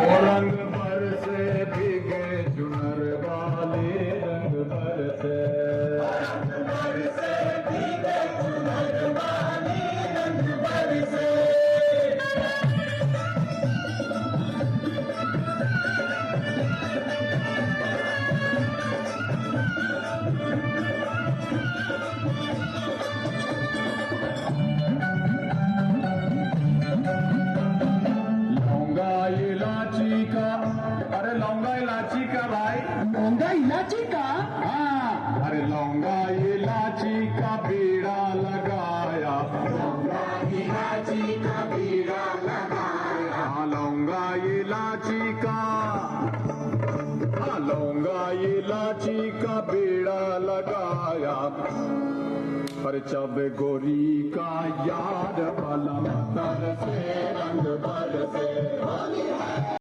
रंग बरसे भीगे चुनर वाले रंग बरसे भीगे चुनर वाले रंग बरसे इलायची का, अरे लौंगा इलायची का भाई, लौंगा इलायची का। हाँ अरे लौंगा इलायची का बीड़ा लगाया, लौंगा इलायची का बीड़ा लगाया, हाँ लौंगा इलायची का, हाँ लौंगा इलायची का बीड़ा लगाया। पर जब गोरी का यार वाला तरसे रंग बरसे।